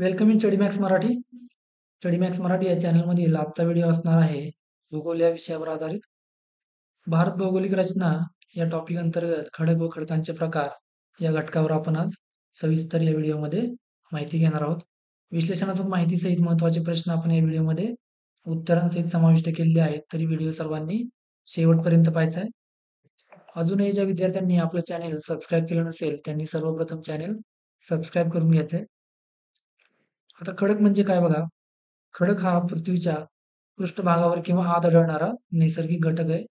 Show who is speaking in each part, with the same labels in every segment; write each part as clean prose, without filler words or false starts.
Speaker 1: Welcome in study max Marathi. Study max Marathi या चॅनलमधील आजचा video असणार आहे भूगोल या विषयावर आधारित. भारत भौगोलिक रचना या टॉपिक अंतर्गत खडक व खडकांचे प्रकार या घटकावर आपण आज सविस्तर या व्हिडिओमध्ये माहिती घेणार आहोत. विश्लेषणात्मक माहितीसहित महत्त्वाचे प्रश्न आपण या व्हिडिओमध्ये उत्तरांसहित समाविष्ट केलेले आहेत, तरी व्हिडिओ सर्वांनी शेवटपर्यंत पाहायचा आहे. अजूनही ज्या विद्यार्थ्यांनी आपलं चॅनेल सबस्क्राईब केलं नसेल त्यांनी सर्वप्रथम चॅनेल सबस्क्राईब करून घ्यायचं आहे. आता खडक म्हणजे काय बघा. खडक हा पृथ्वीच्या पृष्ठभागावर किंवा आत आढळणारा नैसर्गिक घटक आहे,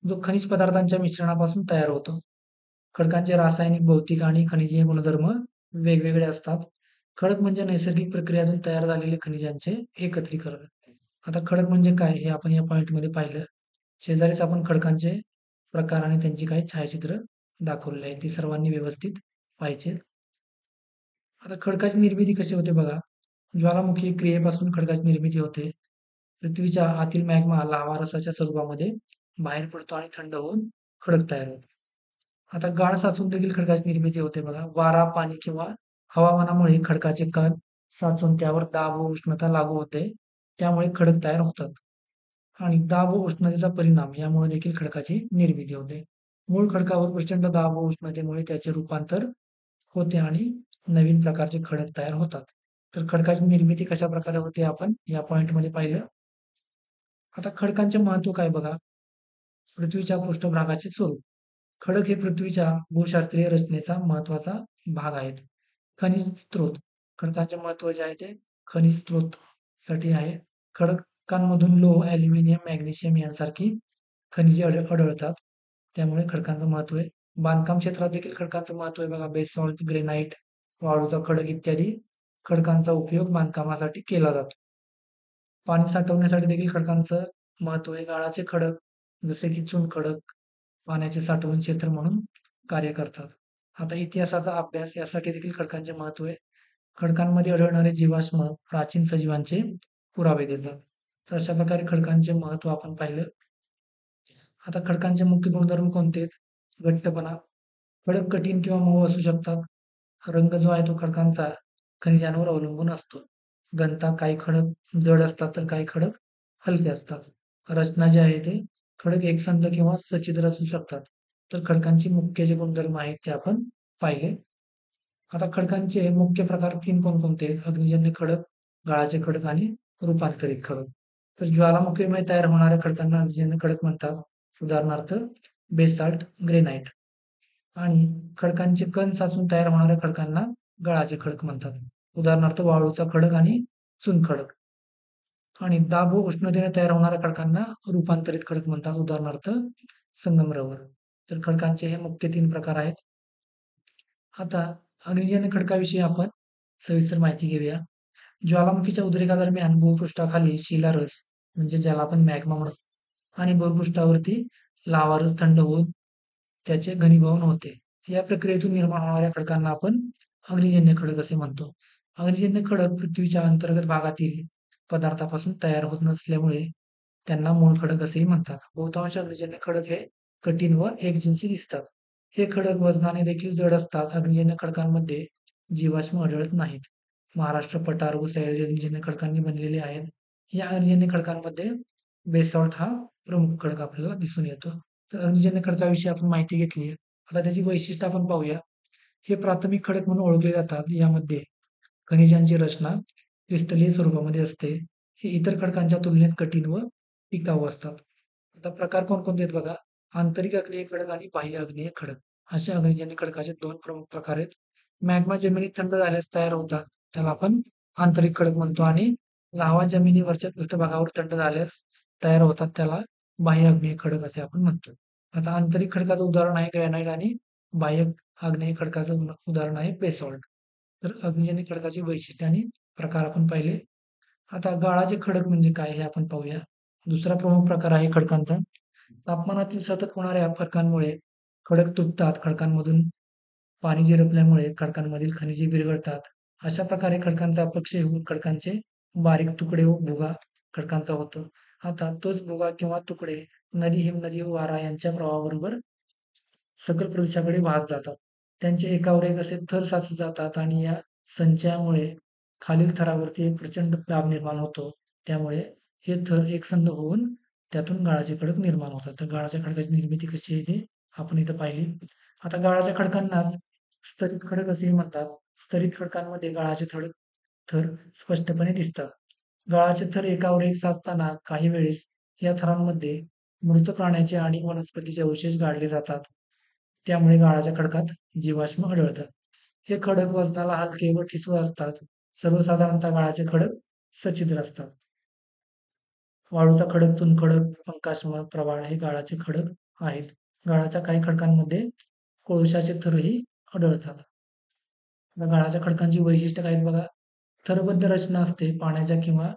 Speaker 1: जो खनिज पदार्थांच्या मिश्रणापासून तयार होतो. खडकांचे रासायनिक, भौतिक आणि खनिजीय गुणधर्म वेगवेगळे असतात. खडक म्हणजे नैसर्गिक प्रक्रियातून तयार झालेले खनिजांचे एकत्रीकरण. आता खडक म्हणजे काय हे आपण या पॉइंटमध्ये पाहिलं. शेजारीच आपण खडकांचे प्रकार आणि त्यांची काही छायाचित्र दाखवलेली आहे, ती सर्वांनी व्यवस्थित पाहिजे. आता खडकाची निर्मिती कशी होते बघा. ज्वालामुखी क्रियेपासून खडकाची निर्मिती होते. पृथ्वीच्या आतील मॅग्मा लाव्हा रसाच्या स्वरूपामध्ये बाहेर पडतो आणि थंड होऊन खडक तयार होतो. आता गाळ साचून देखील खडकाची निर्मिती होते बघा. वारा, पाणी किंवा हवामानामुळे खडकाचे कण साचून त्यावर दाब व उष्णता लागू होते, त्यामुळे खडक तयार होतात. आणि दाब व उष्णतेचा परिणाम यामुळे देखील खडकाची निर्मिती होते. मूळ खडकावर प्रचंड दाब व उष्णतेमुळे त्याचे रूपांतर होते आणि नवीन प्रकारचे खडक तयार होतात. तर खडकाची निर्मिती कशा प्रकारे होते आपण या पॉइंटमध्ये पाहिलं. आता खडकांचे महत्व काय बघा. पृथ्वीच्या पृष्ठभागाचे स्वरूप. खडक हे पृथ्वीच्या भूशास्त्रीय रचनेचा महत्वाचा भाग आहेत. खनिज स्त्रोत. खडकांचे महत्व जे आहे ते खनिज स्त्रोत साठी आहे. खडकांमधून लोह, ॲल्युमिनियम, मॅग्नेशियम यांसारखी खनिजे आढळतात, त्यामुळे खडकांचं महत्व आहे. बांधकाम क्षेत्रात देखील खडकांचं महत्व आहे बघा. बेसॉल्ट, ग्रेनाइट, वाळूचा खडक इत्यादी खडकांचा उपयोग बांधकामासाठी केला जातो. पाणी साठवण्यासाठी देखील खडकांचं महत्व आहे. गाळाचे खडक जसे की चुनखडक पाण्याचे साठवण क्षेत्र म्हणून कार्य करतात. आता इतिहासाचा अभ्यास यासाठी देखील खडकांचे महत्व आहे. खडकांमध्ये आढळणारे जीवाश्म प्राचीन सजीवांचे पुरावे देतात. तर अशा प्रकारे खडकांचे महत्व आपण पाहिलं. आता खडकांचे मुख्य गुणधर्म कोणते आहेत. घट्टपणा. खडक कठीण किंवा मऊ असू शकतात. रंग जो आहे तो खडकांचा खनिजांवर अवलंबून असतो. घनता. काही खडक जड असतात तर काही खडक हलके असतात. रचना जी आहे ते खडक एकसंध किंवा सच्छिद्र असू शकतात. तर खडकांची मुख्य जे गुणधर्म आहेत ते आपण पाहिले. आता खडकांचे मुख्य प्रकार तीन कोणकोणते आहेत. अग्निजन्य खडक, गाळाचे खडक आणि रूपांतरित खडक. तर ज्वालामुखीमुळे तयार होणाऱ्या खडकांना अग्निजन्य खडक म्हणतात. उदाहरणार्थ बेसाल्ट, ग्रेनाइट. आणि खडकांचे कण साचून तयार होणाऱ्या खडकांना गाळाचे खडक म्हणतात. उदाहरणार्थ वाळूचा खडक आणि चुनखडक. आणि दाब व उष्णतेने तयार होणाऱ्या खडकांना रूपांतरित खडक म्हणतात. उदाहरणार्थ संगमरवर. तर खडकांचे हे मुख्य तीन प्रकार आहेत. आता अग्निजन्य खडकाविषयी आपण सविस्तर माहिती घेऊया. ज्वालामुखीच्या उद्रेकादरम्यान भूपृष्ठाखाली शिलारस म्हणजे ज्याला आपण मॅग्मा म्हणतो आणि भूपृष्ठावरती लावारस थंड होऊन त्याचे घनीभवन होते. या प्रक्रियेतून निर्माण होणाऱ्या खडकांना आपण अग्निजन्य खडक असे म्हणतो. अग्निजन्य खडक पृथ्वीच्या अंतर्गत भागातील पदार्थापासून तयार होत नसल्यामुळे त्यांना मूळ खडक असेही म्हणतात. बहुतांश अग्निजन्य खडक हे कठीण व एकजिन्सी दिसतात. हे खडक वजनाने देखील जड असतात. अग्निजन्य खडकांमध्ये जीवाश्म आढळत नाहीत. महाराष्ट्र पठार व सह्याद्री अग्निजन्य खडकांनी बनलेले आहेत. या अग्निजन्य खडकांमध्ये बेसॉल्ट हा प्रमुख खडक आपल्याला दिसून येतो. तर अग्निजन्य खडकाविषयी आपण माहिती घेतली. आता त्याची वैशिष्ट्य आपण पाहूया. हे प्राथमिक खडक म्हणून ओळखले जातात. यामध्ये खनिजांची रचना क्रिस्टलीय स्वरूपामध्ये असते. हे इतर खडकांच्या तुलनेत कठीण व टिकाऊ असतात. आता प्रकार कोणकोणते आहेत बघा. आंतरिक आग्नेय खडक आणि बाह्य आग्नेय खडक अशा अग्निजन्य खडकाचे दोन प्रमुख प्रकार आहेत. मॅग्मा जमिनीत थंड झाल्यास तयार होतात, त्याला आपण आंतरिक खडक म्हणतो. आणि लाव्हा जमिनीवरच्या पृष्ठभागावर थंड झाल्यास तयार होतात, त्याला बाह्य आग्नेय खडक असे आपण म्हणतो. आता आंतरिक खडकाचं उदाहरण आहे ग्रॅनाइट आणि बाह्य आग्नेय खडकाचं उदाहरण आहे बेसॉल्ट. तर अग्निजन्य खडकाची वैशिष्ट्ये आणि प्रकार आपण पाहिले. आता गाळाचे खडक म्हणजे काय हे आपण पाहूया. दुसरा प्रमुख प्रकार आहे खडकांचा. तापमानातील सतत होणाऱ्या फरकांमुळे खडक तुटतात. खडकांमधून पाणी झिरपल्यामुळे खडकांमधील खनिजे विरघळतात. अशा प्रकारे खडकांचा अपक्षय होऊन खडकांचे बारीक तुकडे व भुगा खडकांचा होतो. आता तोच भुगा किंवा तुकडे नदी, हिमनदी व वारा यांच्या प्रवाहाबरोबर सकल प्रदेशाकडे वाहत जातात. त्यांचे एकावर एक असे थर साचत जातात आणि या संचयामुळे खालील थरावरती एक प्रचंड दाब निर्माण होतो. त्यामुळे हे थर एकसंध होऊन त्यातून गाळाचे खडक निर्माण होतात. तर गाळाच्या खडकाची निर्मिती कशी आहे ते आपण इथं पाहिली. आता गाळाच्या खडकांनाच स्तरित खडक असेही म्हणतात. स्तरित खडकांमध्ये गाळाचे थर स्पष्टपणे दिसतात. गाळाचे थर एकावर एक साचताना काही वेळेस या थरांमध्ये मृत प्राण्याचे आणि वनस्पतीचे अवशेष गाडले जातात. त्यामुळे गाळाच्या खडकात जीवाश्म आढळतात. हे खडक वजनाला हलके व ठिसूळ असतात. सर्वसाधारणतः गाळाचे खडक सच्छिद्र असतात. वाळूचा खडक, चुनखडक, कंकाश्म, प्रवाळ हे गाळाचे खडक आहेत. गाळाच्या काही खडकांमध्ये कोळशाचे थरही आढळतात. आता गाळाच्या खडकांची वैशिष्ट्य काय आहेत बघा. थरबद्ध रचना असते. पाण्याच्या किंवा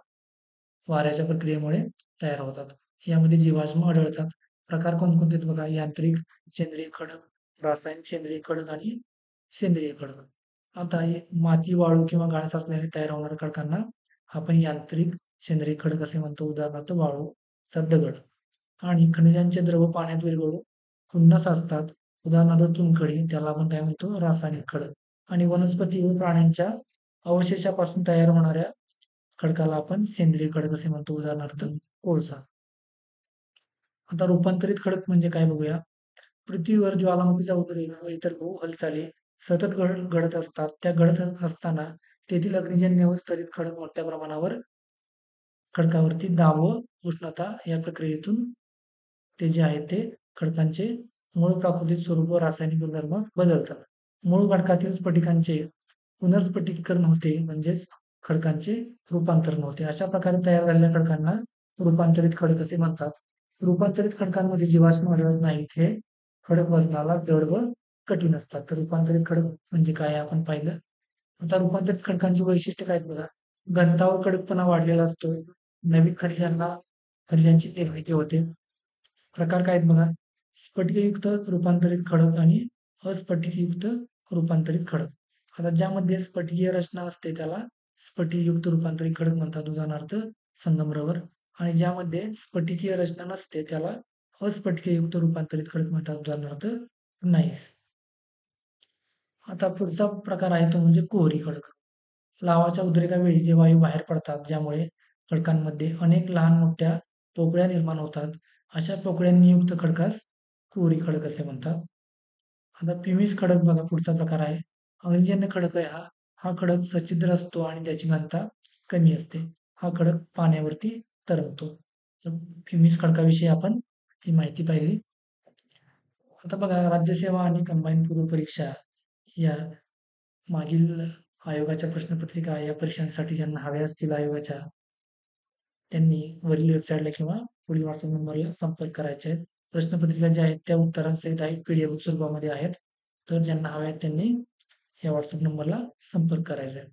Speaker 1: वाऱ्याच्या प्रक्रियेमुळे तयार होतात. यामध्ये जीवाश्म आढळतात. प्रकार कोणकोणते आहेत बघा. यांत्रिक, सेंद्रिय खडक, रासायनिक सेंद्रिय खडक आणि सेंद्रिय खडक. आता हे माती, वाळू किंवा गाळ साचल्याने तयार होणाऱ्या खडकांना आपण यांत्रिक सेंद्रिय खडक असे म्हणतो. उदाहरणार्थ वाळूचा दगड. आणि खनिजांचे द्रव पाण्यात विरघळून पुन्हा साचतात. उदाहरणार्थ चुनखडी, त्याला आपण काय म्हणतो, रासायनिक खडक. आणि वनस्पती व प्राण्यांच्या अवशेषापासून तयार होणाऱ्या खडकाला आपण सेंद्रिय खडक असे म्हणतो. उदाहरणार्थ कोळसा. आता रूपांतरित खडक म्हणजे काय बघूया. पृथ्वीवर ज्वालामुखीचा उद्रेक व इतर भू हालचाली सतत घडत असतात. त्या घडत असताना तेथील अग्निजन्य व स्तरित खडक मोठ्या प्रमाणावर खडकावरती दाब व उष्णता या प्रक्रियेतून ते जे आहे ते खडकांचे मूळ प्राकृतिक स्वरूप व रासायनिक गुणधर्म बदलतात. मूळ खडकातील स्फटिकांचे पुनर्स्फटिकीकरण होते, म्हणजेच खडकांचे रूपांतरण होते. अशा प्रकारे तयार झालेल्या खडकांना रूपांतरित खडक असे म्हणतात. रूपांतरित खडकांमध्ये जीवाश्म आढळत नाहीत. हे खडक वजनाला जड व कठीण असतात. तर रूपांतरित खडक म्हणजे काय आपण पाहिलं. आता रूपांतरित खडकांची वैशिष्ट्य काय आहेत बघा. घनता व कडकपणा वाढलेला असतो. नवीन खनिजांची निर्मिती होते. प्रकार काय आहेत बघा. स्फटिकयुक्त रूपांतरित खडक आणि अस्फटिकयुक्त रूपांतरित खडक. आता ज्यामध्ये स्फटिकीय रचना असते त्याला स्फटिकयुक्त रूपांतरित खडक म्हणतात. उदाहरणार्थ संगमरवर. आणि ज्यामध्ये स्फटिकीय रचना नसते त्याला अस्फटिकयुक्त रूपांतरित खडक म्हणतात. उदाहरणार्थ नाईस. आता पुढचा प्रकार आहे तो म्हणजे कोहरी खडक. लावाच्या उद्रेकावेळी जे वायू बाहेर पडतात, ज्यामुळे खडकांमध्ये अनेक लहान मोठ्या पोकळ्या निर्माण होतात. अशा पोकळ्यांनी युक्त खडकास कोहरी खडक असे म्हणतात. आता पिमिस खडक बघा पुढचा प्रकार आहे. अग्निजन्य खडक आहे हा. हा खडक सच्छिद्र असतो आणि त्याची घनता कमी असते. हा खडक पाण्यावरती तरंगतो. तर पिमिस खडकाविषयी आपण ही माहिती पाहिली. आता बघा, राज्यसेवा आणि कंबाईन पूर्व परीक्षा या मागील आयोगाच्या प्रश्नपत्रिका या परीक्षांसाठी ज्यांना हव्या असतील आयोगाच्या, त्यांनी वरील वेबसाईटला किंवा पुढील व्हॉट्सअप नंबरला संपर्क करायचे आहेत. प्रश्नपत्रिका ज्या आहेत त्या उत्तरांसहित आहेत, PDF स्वरूपामध्ये आहेत. तर ज्यांना हव्या आहेत त्यांनी या व्हॉट्सअप नंबरला संपर्क करायचा आहे.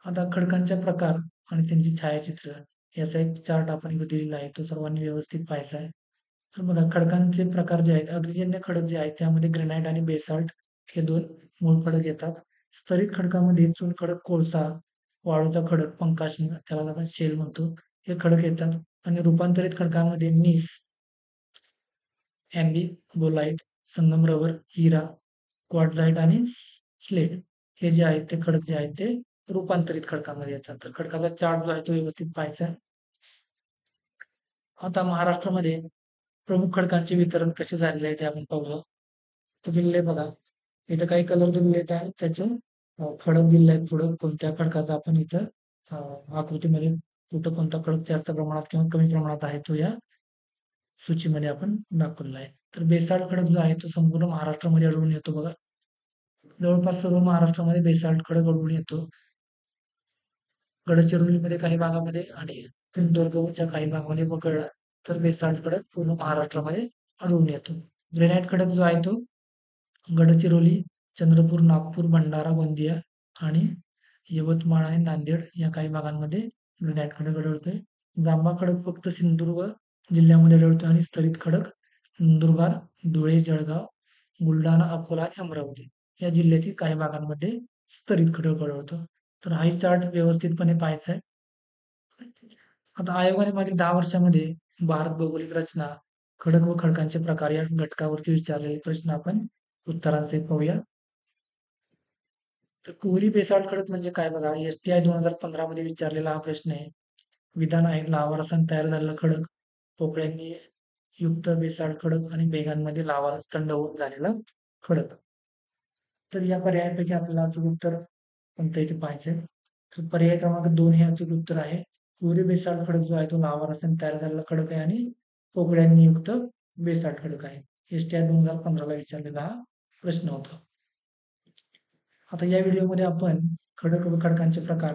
Speaker 1: आता खडकांच्या प्रकार आणि त्यांची छायाचित्र याचा एक चार्ट आपण इथे दिलेला आहे. तो सर्वांनी व्यवस्थित पाहायचा आहे. तर बघा, खडकांचे प्रकार जे आहेत, अग्निजन्य खडक जे आहेत त्यामध्ये ग्रेनाइट आणि बेसाल्ट हे दोन मूळ खडक येतात. स्तरित खडकामध्ये चुनखडक, कोळसा, वाळूचा खडक, पंकाश्म, त्याला आपण शेल म्हणतो, हे खडक येतात. आणि रूपांतरित खडकामध्ये नीस, अँबीबोलाइट, संगमरवर, हिरा, क्वार्टझाइट आणि स्लेट हे जे आहेत ते खडक जे आहेत ते रूपांतरित खडकामध्ये येतात. तर खडकाचा चार्ट जो आहे तो व्यवस्थित पाहायचा आहे. आता महाराष्ट्रामध्ये प्रमुख खडकांचे वितरण कसे झालेले आहे ते आपण पाहूया. तर दिलेले बघा, इथं काही कलर दिलेले आहेत. त्याचं खडक दिलेले आहेत पुढं, कोणत्या खडकाचा आपण इथं आकृतीमध्ये कुठं कोणता खडक जास्त प्रमाणात किंवा कमी प्रमाणात आहे तो या सूचीमध्ये आपण दाखवलेला आहे. तर बेसाल्ट खडक जो आहे तो संपूर्ण महाराष्ट्रामध्ये आढळून येतो बघा. जवळपास सर्व महाराष्ट्रामध्ये बेसाल्ट खडक आढळून येतो. गडचिरोलीमध्ये काही भागामध्ये आणि सिंधुदुर्गच्या काही भागामध्ये वगळला तर बेसाल्ट खडक पूर्ण महाराष्ट्रामध्ये आढळून येतो. ग्रेनाइट खडक जो आहे तो गडचिरोली, चंद्रपूर, नागपूर, भंडारा, गोंदिया आणि यवतमाळ आणि नांदेड या काही भागांमध्ये ग्रेनाइट खडक आढळतोय. जांभा खडक फक्त सिंधुदुर्ग जिल्ह्यामध्ये आढळतो आणि स्तरित खडक नंदुरबार, धुळे, जळगाव, बुलढाणा, अकोला आणि अमरावती या जिल्ह्यातील काही भागांमध्ये स्तरित खडक आढळतो. तर हाही चार्ट व्यवस्थितपणे पाहायचा आहे. आता आयोगाने मागील 10 वर्षामध्ये भारत भौगोलिक रचना, खडक व खडकांचे प्रकार या घटकावरती विचारलेले प्रश्न आपण उत्तरांसहित पाहूया. तर कुहरी बेसाल्ट खडक म्हणजे काय बघा, STI 2015 मध्ये विचारलेला हा प्रश्न आहे. विधान आहे, लाव्हा रसाने तयार झालेला खडक, पोकळ्यांनी युक्त बेसाल्ट खडक आणि भेगांमध्ये लाव्हा रस थंड होऊन झालेला खडक. तर या पर्यायापैकी आपल्याला अचूक उत्तर कोणतं इथे पाहायचंय. तर पर्याय क्रमांक 2 हे अचूक उत्तर आहे. कुहरी बेसाल्ट खडक जो आहे तो लाव्हा रसाने तयार झालेला खडक आहे आणि पोकळ्यांनी युक्त बेसाल्ट खडक आहे. STI 2015 ला विचारलेला हा प्रश्न होता. आता या व्हिडिओमध्ये आपण खडक व खडकांचे प्रकार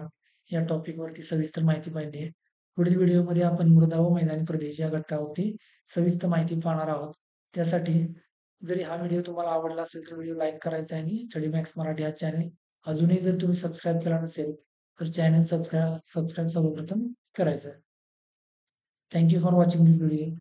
Speaker 1: या टॉपिकवरती सविस्तर माहिती पाहिली आहे. पुढील व्हिडिओमध्ये आपण मृदा व मैदानी प्रदेश या घटकावरती सविस्तर माहिती पाहणार आहोत. त्यासाठी जरी हा व्हिडिओ तुम्हाला आवडला असेल तर व्हिडिओ लाईक करायचा आहे आणि स्टडी मॅक्स मराठी हा चॅनल अजूनही जर तुम्ही सबस्क्राईब केला नसेल तर चॅनल सबस्क्राईब सर्वप्रथम करायचं. Thank you for watching this video.